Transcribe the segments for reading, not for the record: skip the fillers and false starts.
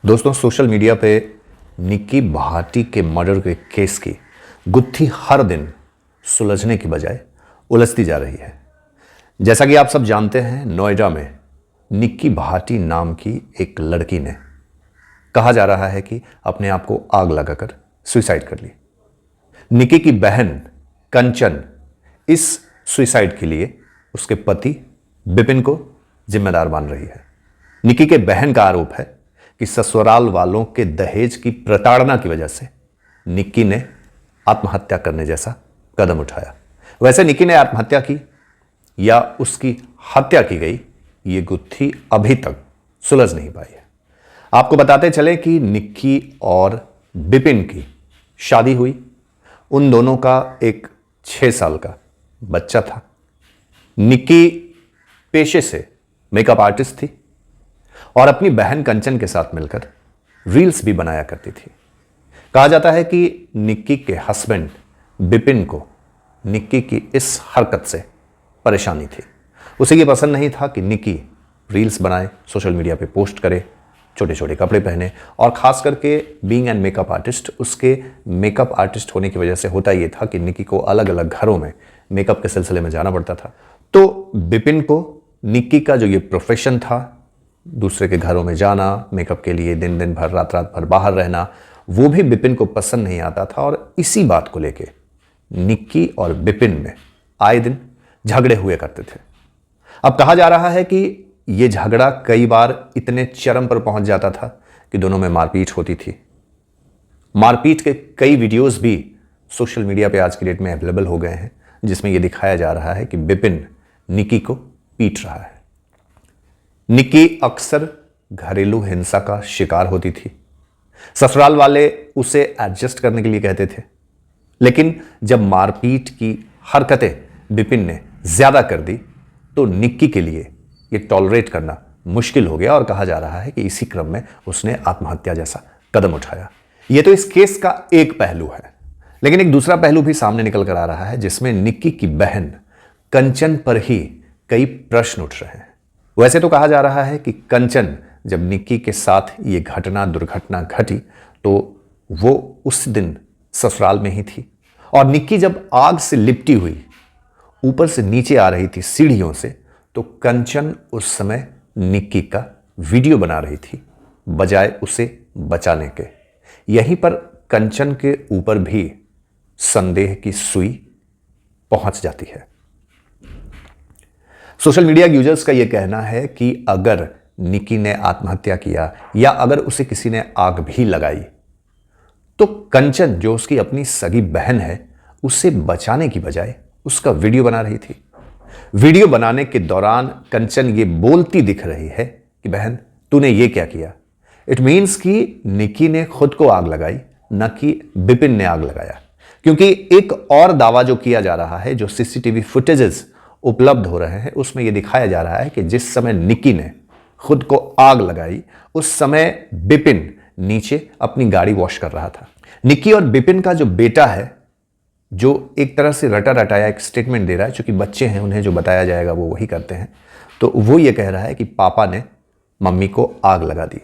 दोस्तों, social media पे निक्की भाटी के मर्डर के केस की गुत्थी हर दिन सुलझने की बजाय उलझती जा रही है। जैसा कि आप सब जानते हैं, नोएडा में निक्की भाटी नाम की एक लड़की ने कहा जा रहा है कि अपने आप को आग लगाकर सुसाइड कर ली। निक्की की बहन कंचन इस सुसाइड के लिए उसके पति बिपिन को जिम्मेदार मान रही है। निक्की के बहन का आरोप है कि ससुराल वालों के दहेज की प्रताड़ना की वजह से निक्की ने आत्महत्या करने जैसा कदम उठाया। वैसे निक्की ने आत्महत्या की या उसकी हत्या की गई, ये गुत्थी अभी तक सुलझ नहीं पाई है। आपको बताते चले कि निक्की और बिपिन की शादी हुई। उन दोनों का एक 6 साल का बच्चा था। निक्की पेशे से मेकअप आर्टिस्ट थी और अपनी बहन कंचन के साथ मिलकर रील्स भी बनाया करती थी। कहा जाता है कि निक्की के हस्बैंड बिपिन को निक्की की इस हरकत से परेशानी थी। उसे ये पसंद नहीं था कि निक्की रील्स बनाए, सोशल मीडिया पे पोस्ट करे, छोटे छोटे कपड़े पहने, और खास करके बीइंग एन मेकअप आर्टिस्ट, उसके मेकअप आर्टिस्ट होने की वजह से होता यह था कि निक्की को अलग अलग घरों में मेकअप के सिलसिले में जाना पड़ता था। तो बिपिन को निक्की का जो ये प्रोफेशन था, दूसरे के घरों में जाना, मेकअप के लिए दिन दिन भर रात रात भर बाहर रहना, वो भी बिपिन को पसंद नहीं आता था। और इसी बात को लेके निक्की और बिपिन में आए दिन झगड़े हुए करते थे। अब कहा जा रहा है कि ये झगड़ा कई बार इतने चरम पर पहुंच जाता था कि दोनों में मारपीट होती थी। मारपीट के कई वीडियोस भी सोशल मीडिया पे आज की डेट में अवेलेबल हो गए हैं, जिसमें यह दिखाया जा रहा है कि बिपिन निक्की को पीट रहा है। निक्की अक्सर घरेलू हिंसा का शिकार होती थी। ससुराल वाले उसे एडजस्ट करने के लिए कहते थे, लेकिन जब मारपीट की हरकतें बिपिन ने ज्यादा कर दी तो निक्की के लिए ये टॉलरेट करना मुश्किल हो गया और कहा जा रहा है कि इसी क्रम में उसने आत्महत्या जैसा कदम उठाया। ये तो इस केस का एक पहलू है, लेकिन एक दूसरा पहलू भी सामने निकल कर आ रहा है, जिसमें निक्की की बहन कंचन पर ही कई प्रश्न उठ रहे हैं। वैसे तो कहा जा रहा है कि कंचन जब निक्की के साथ ये दुर्घटना घटी तो वो उस दिन ससुराल में ही थी, और निक्की जब आग से लिपटी हुई ऊपर से नीचे आ रही थी सीढ़ियों से, तो कंचन उस समय निक्की का वीडियो बना रही थी बजाय उसे बचाने के। यहीं पर कंचन के ऊपर भी संदेह की सुई पहुंच जाती है। सोशल मीडिया यूजर्स का यह कहना है कि अगर निक्की ने आत्महत्या किया या अगर उसे किसी ने आग भी लगाई तो कंचन, जो उसकी अपनी सगी बहन है, उसे बचाने की बजाय उसका वीडियो बना रही थी। वीडियो बनाने के दौरान कंचन ये बोलती दिख रही है कि बहन तूने ये क्या किया। इट मीन्स कि निक्की ने खुद को आग लगाई, न कि बिपिन ने आग लगाया। क्योंकि एक और दावा जो किया जा रहा है, जो सीसीटीवी फुटेजेस उपलब्ध हो रहे हैं, उसमें यह दिखाया जा रहा है कि जिस समय निक्की ने खुद को आग लगाई उस समय बिपिन नीचे अपनी गाड़ी वॉश कर रहा था। निक्की और बिपिन का जो बेटा है, जो एक तरह से रटा रटाया एक स्टेटमेंट दे रहा है, क्योंकि बच्चे हैं, उन्हें जो बताया जाएगा वो वही करते हैं, तो वो ये कह रहा है कि पापा ने मम्मी को आग लगा दी।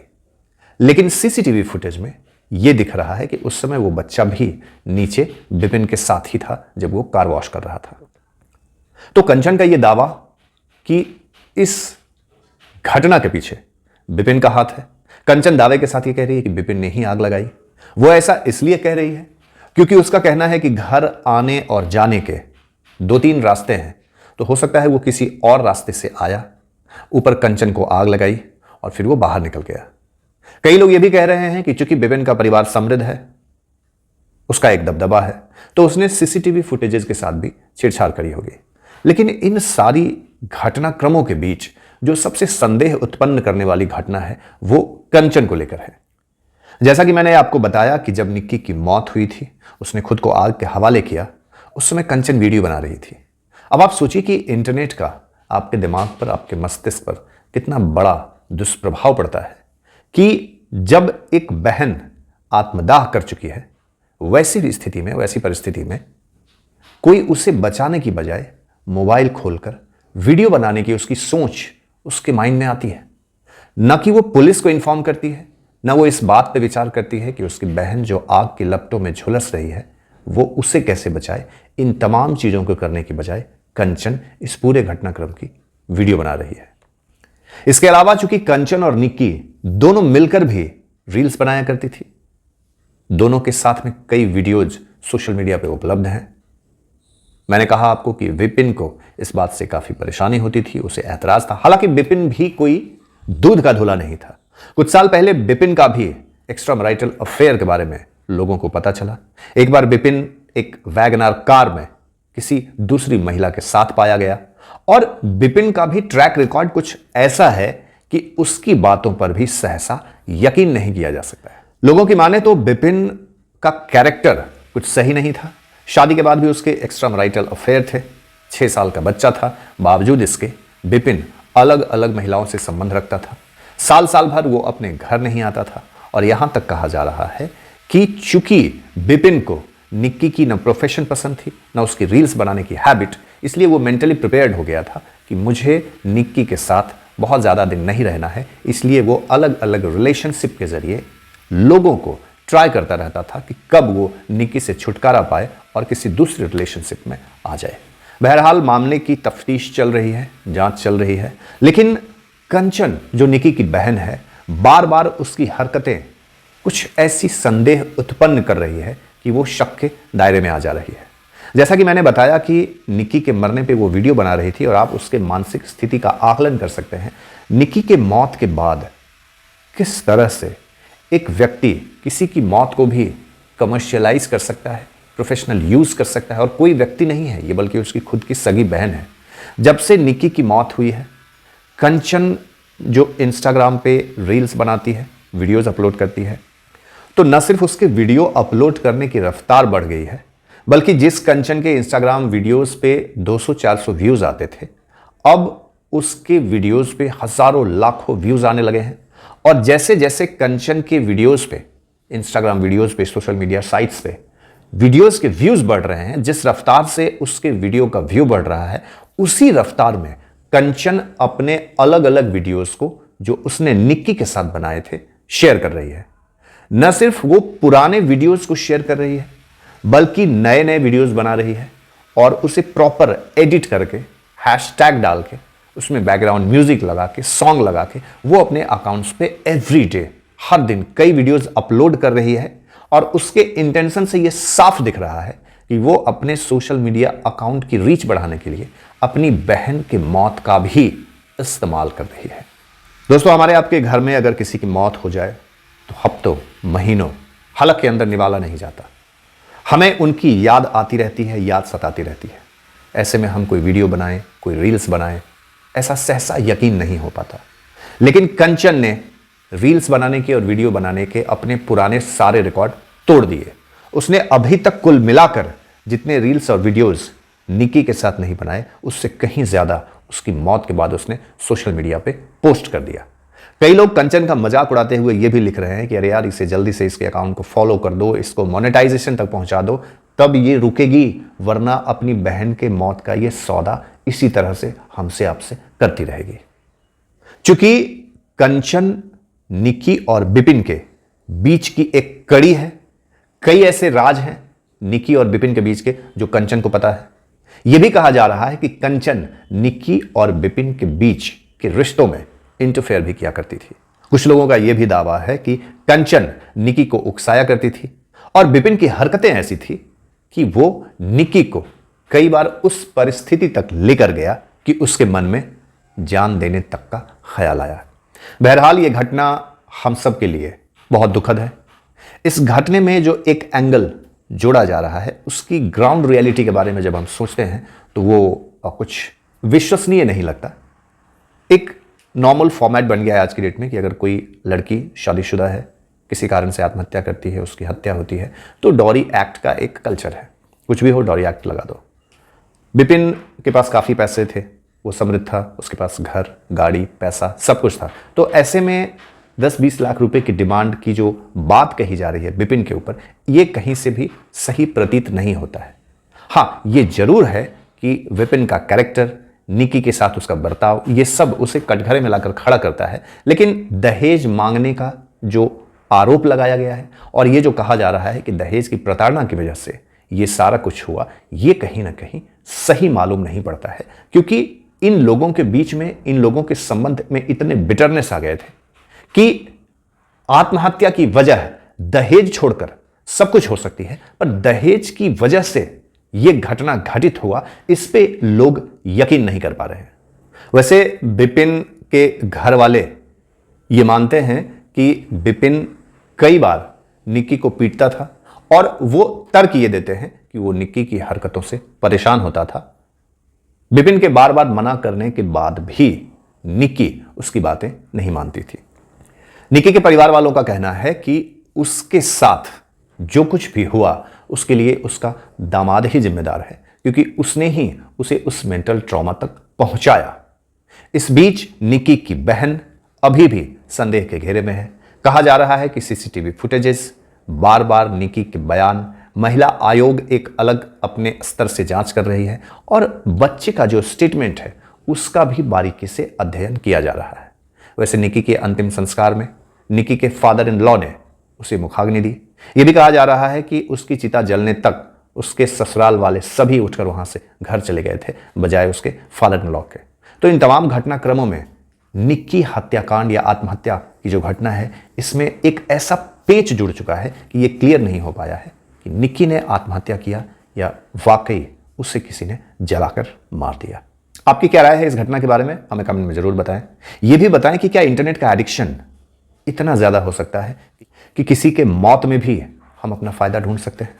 लेकिन सीसीटीवी फुटेज में ये दिख रहा है कि उस समय वो बच्चा भी नीचे बिपिन के साथ ही था जब वो कार वॉश कर रहा था। तो कंचन का ये दावा कि इस घटना के पीछे बिपिन का हाथ है। कंचन दावे के साथ ये कह रही है कि बिपिन ने ही आग लगाई। वो ऐसा इसलिए कह रही है क्योंकि उसका कहना है कि घर आने और जाने के 2-3 रास्ते हैं, तो हो सकता है वो किसी और रास्ते से आया, ऊपर कंचन को आग लगाई और फिर वो बाहर निकल गया। कई लोग ये भी कह रहे हैं कि चूंकि बिपिन का परिवार समृद्ध है, उसका एक दबदबा है, तो उसने सीसीटीवी फुटेजेस के साथ भी छेड़छाड़ करी होगी। लेकिन इन सारी घटनाक्रमों के बीच जो सबसे संदेह उत्पन्न करने वाली घटना है वो कंचन को लेकर है। जैसा कि मैंने आपको बताया कि जब निक्की की मौत हुई थी, उसने खुद को आग के हवाले किया, उस समय कंचन वीडियो बना रही थी। अब आप सोचिए कि इंटरनेट का आपके दिमाग पर, आपके मस्तिष्क पर कितना बड़ा दुष्प्रभाव पड़ता है कि जब एक बहन आत्मदाह कर चुकी है, वैसी स्थिति में, वैसी परिस्थिति में कोई उसे बचाने की बजाय मोबाइल खोलकर वीडियो बनाने की उसकी सोच उसके माइंड में आती है। न कि वो पुलिस को इन्फॉर्म करती है, न वो इस बात पे विचार करती है कि उसकी बहन जो आग की लपटों में झुलस रही है वो उसे कैसे बचाए। इन तमाम चीजों को करने की बजाय कंचन इस पूरे घटनाक्रम की वीडियो बना रही है। इसके अलावा चूंकि कंचन और निक्की दोनों मिलकर भी रील्स बनाया करती थी, दोनों के साथ में कई वीडियोज सोशल मीडिया पे उपलब्ध हैं। मैंने कहा आपको कि विपिन को इस बात से काफी परेशानी होती थी, उसे ऐतराज था। हालांकि विपिन भी कोई दूध का धुला नहीं था। कुछ साल पहले विपिन का भी एक्स्ट्रा मैरिटल अफेयर के बारे में लोगों को पता चला। एक बार विपिन एक वैगनार कार में किसी दूसरी महिला के साथ पाया गया और विपिन का भी ट्रैक रिकॉर्ड कुछ ऐसा है कि उसकी बातों पर भी सहसा यकीन नहीं किया जा सकता है। लोगों की माने तो विपिन का कैरेक्टर कुछ सही नहीं था। शादी के बाद भी उसके एक्स्ट्रा मैरिटल अफेयर थे। 6 साल का बच्चा था। बावजूद इसके विपिन अलग अलग महिलाओं से संबंध रखता था। साल साल भर वो अपने घर नहीं आता था और यहां तक कहा जा रहा है कि चूंकि विपिन को निक्की की न प्रोफेशन पसंद थी न उसकी रील्स बनाने की हैबिट, इसलिए वो मेंटली प्रिपेयर्ड हो गया था कि मुझे निक्की के साथ बहुत ज़्यादा दिन नहीं रहना है। इसलिए वो अलग अलग रिलेशनशिप के जरिए लोगों को ट्राई करता रहता था कि कब वो निक्की से छुटकारा पाए और किसी दूसरे रिलेशनशिप में आ जाए। बहरहाल मामले की तफ्तीश चल रही है, जांच चल रही है, लेकिन कंचन जो निक्की की बहन है बार बार उसकी हरकतें कुछ ऐसी संदेह उत्पन्न कर रही है कि वो शक के दायरे में आ जा रही है। जैसा कि मैंने बताया कि निक्की के मरने पे वो वीडियो बना रही थी और आप उसके मानसिक स्थिति का आकलन कर सकते हैं। निक्की के मौत के बाद किस तरह से एक व्यक्ति किसी की मौत को भी कमर्शियलाइज कर सकता है, प्रोफेशनल यूज कर सकता है। और कोई व्यक्ति नहीं है ये, बल्कि उसकी खुद की सगी बहन है। जब से निक्की की मौत हुई है, कंचन जो इंस्टाग्राम पे रील्स बनाती है, वीडियोस अपलोड करती है, तो न सिर्फ उसके वीडियो अपलोड करने की रफ्तार बढ़ गई है, बल्कि जिस कंचन के इंस्टाग्राम वीडियोस पे 200-400 व्यूज आते थे, अब उसके वीडियोस पे हजारों लाखों व्यूज आने लगे हैं। और जैसे जैसे कंचन के वीडियोस पे, इंस्टाग्राम वीडियोस पे, सोशल मीडिया साइट्स पे वीडियोस के व्यूज बढ़ रहे हैं, जिस रफ्तार से उसके वीडियो का व्यू बढ़ रहा है, उसी रफ्तार में कंचन अपने अलग अलग वीडियोस को जो उसने निक्की के साथ बनाए थे शेयर कर रही है। न सिर्फ वो पुराने वीडियोस को शेयर कर रही है, बल्कि नए नए वीडियोस बना रही है और उसे प्रॉपर एडिट करके, हैशटैग डाल के, उसमें बैकग्राउंड म्यूजिक लगा के, सॉन्ग लगा के वो अपने अकाउंट्स पे एवरी डे, हर दिन कई वीडियोस अपलोड कर रही है। और उसके इंटेंशन से ये साफ दिख रहा है कि वो अपने सोशल मीडिया अकाउंट की रीच बढ़ाने के लिए अपनी बहन की मौत का भी इस्तेमाल कर रही है। दोस्तों, हमारे आपके घर में अगर किसी की मौत हो जाए तो हफ्तों, महीनों हलक के अंदर निवाला नहीं जाता। हमें उनकी याद आती रहती है, याद सताती रहती है। ऐसे में हम कोई वीडियो बनाएं, कोई रील्स बनाएं, ऐसा सहसा यकीन नहीं हो पाता। लेकिन कंचन ने रील्स बनाने के और वीडियो बनाने के अपने पुराने सारे रिकॉर्ड तोड़ दिए। उसने अभी तक कुल मिलाकर जितने रील्स और वीडियोस निक्की के साथ नहीं बनाए, उससे कहीं ज्यादा उसकी मौत के बाद उसने सोशल मीडिया पे पोस्ट कर दिया। कई लोग कंचन का मजाक उड़ाते हुए ये भी लिख रहे हैं कि अरे यार, इसे जल्दी से इसके अकाउंट को फॉलो कर दो, इसको मोनेटाइजेशन तक पहुंचा दो, तब ये रुकेगी, वरना अपनी बहन के मौत का ये सौदा इसी तरह से हमसे आपसे करती रहेगी। चूंकि कंचन निक्की और विपिन के बीच की एक कड़ी है, कई ऐसे राज हैं निक्की और विपिन के बीच के जो कंचन को पता है। यह भी कहा जा रहा है कि कंचन निक्की और विपिन के बीच के रिश्तों में इंटरफेयर भी किया करती थी। कुछ लोगों का यह भी दावा है कि कंचन निक्की को उकसाया करती थी और विपिन की हरकतें ऐसी थी कि वो निक्की को कई बार उस परिस्थिति तक लेकर गया कि उसके मन में जान देने तक का ख्याल आया। बहरहाल यह घटना हम सब के लिए बहुत दुखद है। इस घटने में जो एक एंगल जोड़ा जा रहा है, उसकी ग्राउंड रियलिटी के बारे में जब हम सोचते हैं तो वो कुछ विश्वसनीय नहीं लगता। एक नॉर्मल फॉर्मेट बन गया है आज की डेट में कि अगर कोई लड़की शादीशुदा है, किसी कारण से आत्महत्या करती है, उसकी हत्या होती है, तो डॉरी एक्ट का एक कल्चर है। कुछ भी हो, डॉरी एक्ट लगा दो। विपिन के पास काफ़ी पैसे थे, वो समृद्ध था, उसके पास घर, गाड़ी, पैसा, सब कुछ था। तो ऐसे में 10-20 लाख रुपए की डिमांड की जो बात कही जा रही है विपिन के ऊपर, ये कहीं से भी सही प्रतीत नहीं होता है। हाँ, ये जरूर है कि विपिन का कैरेक्टर, निक्की के साथ उसका बर्ताव, ये सब उसे कटघरे में लाकर खड़ा करता है। लेकिन दहेज मांगने का जो आरोप लगाया गया है और ये जो कहा जा रहा है कि दहेज की प्रताड़ना की वजह से ये सारा कुछ हुआ, ये कहीं ना कहीं सही मालूम नहीं पड़ता है। क्योंकि इन लोगों के बीच में, इन लोगों के संबंध में इतने बिटरनेस आ गए थे कि आत्महत्या की वजह दहेज छोड़कर सब कुछ हो सकती है, पर दहेज की वजह से यह घटना घटित हुआ, इस पे लोग यकीन नहीं कर पा रहे हैं। वैसे विपिन के घर वाले ये मानते हैं कि विपिन कई बार निक्की को पीटता था और वो तर्क ये देते हैं कि वो निक्की की हरकतों से परेशान होता था। विपिन के बार बार मना करने के बाद भी निक्की उसकी बातें नहीं मानती थी। निक्की के परिवार वालों का कहना है कि उसके साथ जो कुछ भी हुआ उसके लिए उसका दामाद ही जिम्मेदार है, क्योंकि उसने ही उसे उस मेंटल ट्रॉमा तक पहुंचाया। इस बीच निक्की की बहन अभी भी संदेह के घेरे में है। कहा जा रहा है कि सीसीटीवी फुटेजेस, बार बार निक्की के बयान, महिला आयोग एक अलग अपने स्तर से जांच कर रही है और बच्चे का जो स्टेटमेंट है उसका भी बारीकी से अध्ययन किया जा रहा है। वैसे निक्की के अंतिम संस्कार में निक्की के फादर इन लॉ ने उसे मुखाग्नि दी। यह भी कहा जा रहा है कि उसकी चिता जलने तक उसके ससुराल वाले सभी उठकर वहां से घर चले गए थे, बजाय उसके फादर इन लॉ के। तो इन तमाम घटनाक्रमों में निक्की हत्याकांड या आत्महत्या की जो घटना है, इसमें एक ऐसा पेच जुड़ चुका है कि यह क्लियर नहीं हो पाया है कि निक्की ने आत्महत्या किया या वाकई उसे किसी ने जलाकर मार दिया। आपकी क्या राय है इस घटना के बारे में, हमें कमेंट में जरूर बताएं। यह भी बताएं कि क्या इंटरनेट का एडिक्शन इतना ज्यादा हो सकता है कि किसी के मौत में भी हम अपना फायदा ढूंढ सकते हैं।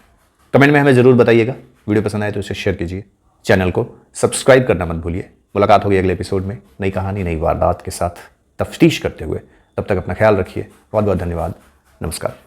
कमेंट में हमें जरूर बताइएगा। वीडियो पसंद आए तो इसे शेयर कीजिए, चैनल को सब्सक्राइब करना मत भूलिए। मुलाकात होगी अगले एपिसोड में नई कहानी, नई वारदात के साथ तफ्तीश करते हुए। तब तक अपना ख्याल रखिए। बहुत बहुत धन्यवाद। नमस्कार।